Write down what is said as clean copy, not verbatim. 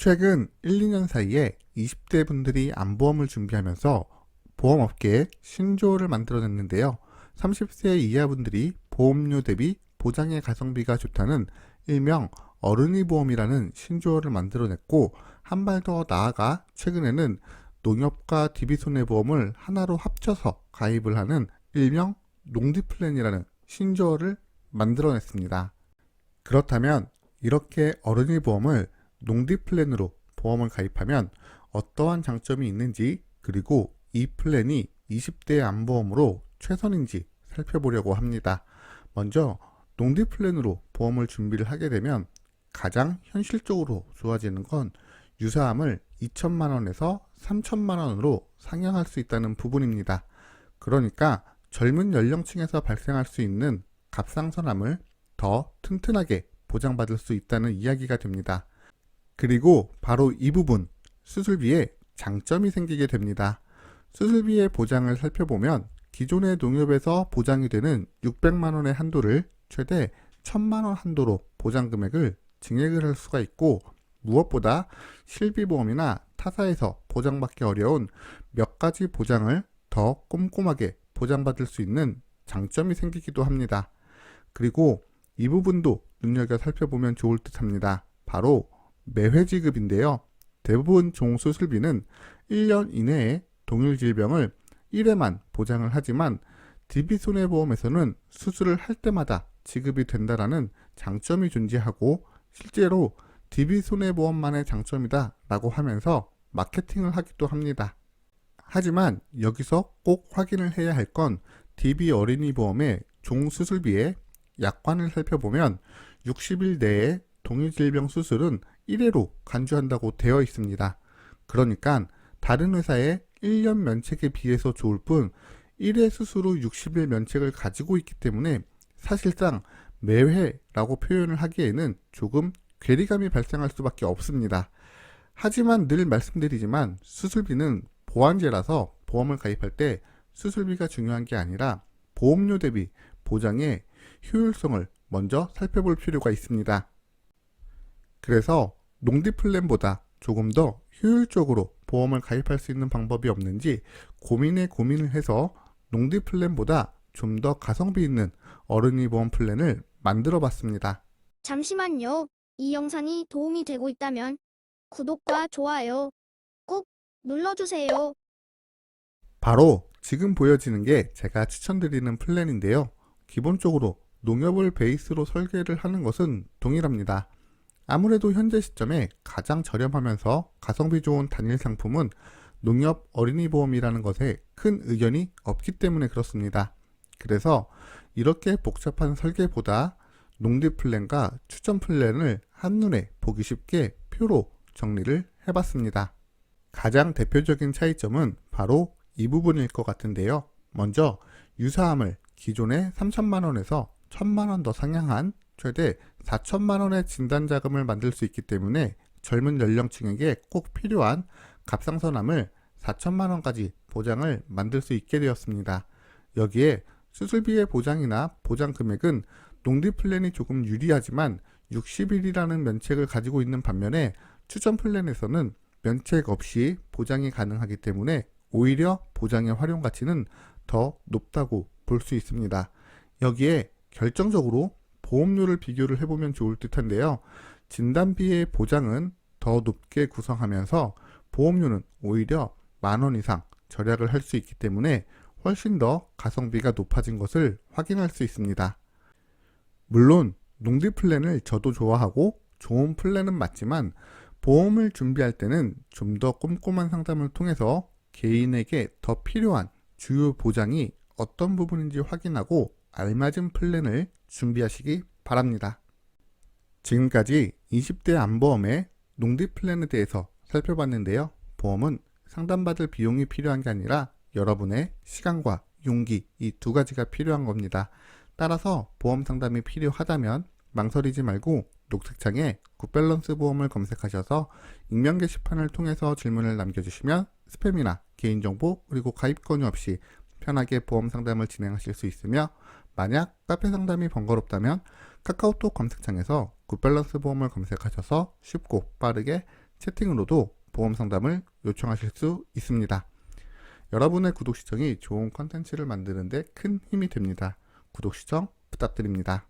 최근 1, 2년 사이에 20대 분들이 암보험을 준비하면서 보험업계에 신조어를 만들어냈는데요. 30세 이하 분들이 보험료 대비 보장의 가성비가 좋다는 일명 어른이 보험이라는 신조어를 만들어냈고, 한 발 더 나아가 최근에는 농협과 DB손해보험을 하나로 합쳐서 가입을 하는 일명 농디플랜이라는 신조어를 만들어냈습니다. 그렇다면 이렇게 어른이 보험을 농디플랜으로 보험을 가입하면 어떠한 장점이 있는지, 그리고 이 플랜이 20대 암보험으로 최선인지 살펴보려고 합니다. 먼저 농디플랜으로 보험을 준비를 하게 되면 가장 현실적으로 좋아지는 건 유사함을 2천만 원에서 3천만 원으로 상향할 수 있다는 부분입니다. 그러니까 젊은 연령층에서 발생할 수 있는 갑상선암을 더 튼튼하게 보장받을 수 있다는 이야기가 됩니다. 그리고 바로 이 부분, 수술비에 장점이 생기게 됩니다. 수술비의 보장을 살펴보면 기존의 농협에서 보장이 되는 600만 원의 한도를 최대 1000만 원 한도로 보장 금액을 증액을 할 수가 있고, 무엇보다 실비보험이나 타사에서 보장받기 어려운 몇 가지 보장을 더 꼼꼼하게 보장받을 수 있는 장점이 생기기도 합니다. 그리고 이 부분도 눈여겨 살펴보면 좋을 듯 합니다. 바로 매회 지급인데요. 대부분 종수술비는 1년 이내에 동일 질병을 1회만 보장을 하지만 DB손해보험에서는 수술을 할 때마다 지급이 된다라는 장점이 존재하고, 실제로 DB손해보험만의 장점이다 라고 하면서 마케팅을 하기도 합니다. 하지만 여기서 꼭 확인을 해야 할 건 DB 어린이 보험의 종수술비에 약관을 살펴보면 60일 내에 동일질병 수술은 1회로 간주한다고 되어 있습니다. 그러니까 다른 회사의 1년 면책에 비해서 좋을 뿐 1회 수술 후 60일 면책을 가지고 있기 때문에 사실상 매회라고 표현을 하기에는 조금 괴리감이 발생할 수밖에 없습니다. 하지만 늘 말씀드리지만 수술비는 보완제라서 보험을 가입할 때 수술비가 중요한 게 아니라 보험료 대비 보장의 효율성을 먼저 살펴볼 필요가 있습니다. 그래서 농디플랜보다 조금 더 효율적으로 보험을 가입할 수 있는 방법이 없는지 고민을 해서 농디플랜보다 좀 더 가성비 있는 어른이 보험 플랜을 만들어 봤습니다. 잠시만요. 이 영상이 도움이 되고 있다면 구독과 좋아요 꼭 눌러주세요. 바로 지금 보여지는 게 제가 추천드리는 플랜인데요. 기본적으로 농협을 베이스로 설계를 하는 것은 동일합니다. 아무래도 현재 시점에 가장 저렴하면서 가성비 좋은 단일 상품은 농협 어린이 보험이라는 것에 큰 의견이 없기 때문에 그렇습니다. 그래서 이렇게 복잡한 설계보다 농디 플랜과 추천 플랜을 한눈에 보기 쉽게 표로 정리를 해봤습니다. 가장 대표적인 차이점은 바로 이 부분일 것 같은데요. 먼저 유사함을 기존의 3천만 원에서 1000만 원 더 상향한 최대 4천만 원의 진단자금을 만들 수 있기 때문에 젊은 연령층에게 꼭 필요한 갑상선암을 4천만 원까지 보장을 만들 수 있게 되었습니다. 여기에 수술비의 보장이나 보장 금액은 농디 플랜이 조금 유리하지만 60일이라는 면책을 가지고 있는 반면에 추천 플랜에서는 면책 없이 보장이 가능하기 때문에 오히려 보장의 활용 가치는 더 높다고 볼 수 있습니다. 여기에 결정적으로 보험료를 비교를 해보면 좋을 듯한데요. 진단비의 보장은 더 높게 구성하면서 보험료는 오히려 10,000원 이상 절약을 할 수 있기 때문에 훨씬 더 가성비가 높아진 것을 확인할 수 있습니다. 물론 농디 플랜을 저도 좋아하고 좋은 플랜은 맞지만 보험을 준비할 때는 좀 더 꼼꼼한 상담을 통해서 개인에게 더 필요한 주요 보장이 어떤 부분인지 확인하고 알맞은 플랜을 준비하시기 바랍니다. 지금까지 20대 암보험의 농디 플랜에 대해서 살펴봤는데요. 보험은 상담받을 비용이 필요한 게 아니라 여러분의 시간과 용기, 이 두 가지가 필요한 겁니다. 따라서 보험 상담이 필요하다면 망설이지 말고 녹색창에 굿밸런스 보험을 검색하셔서 익명 게시판을 통해서 질문을 남겨주시면 스팸이나 개인정보 그리고 가입 권유 없이 편하게 보험 상담을 진행하실 수 있으며, 만약 카페 상담이 번거롭다면 카카오톡 검색창에서 굿밸런스 보험을 검색하셔서 쉽고 빠르게 채팅으로도 보험 상담을 요청하실 수 있습니다. 여러분의 구독 시청이 좋은 컨텐츠를 만드는 데 큰 힘이 됩니다. 구독 시청 부탁드립니다.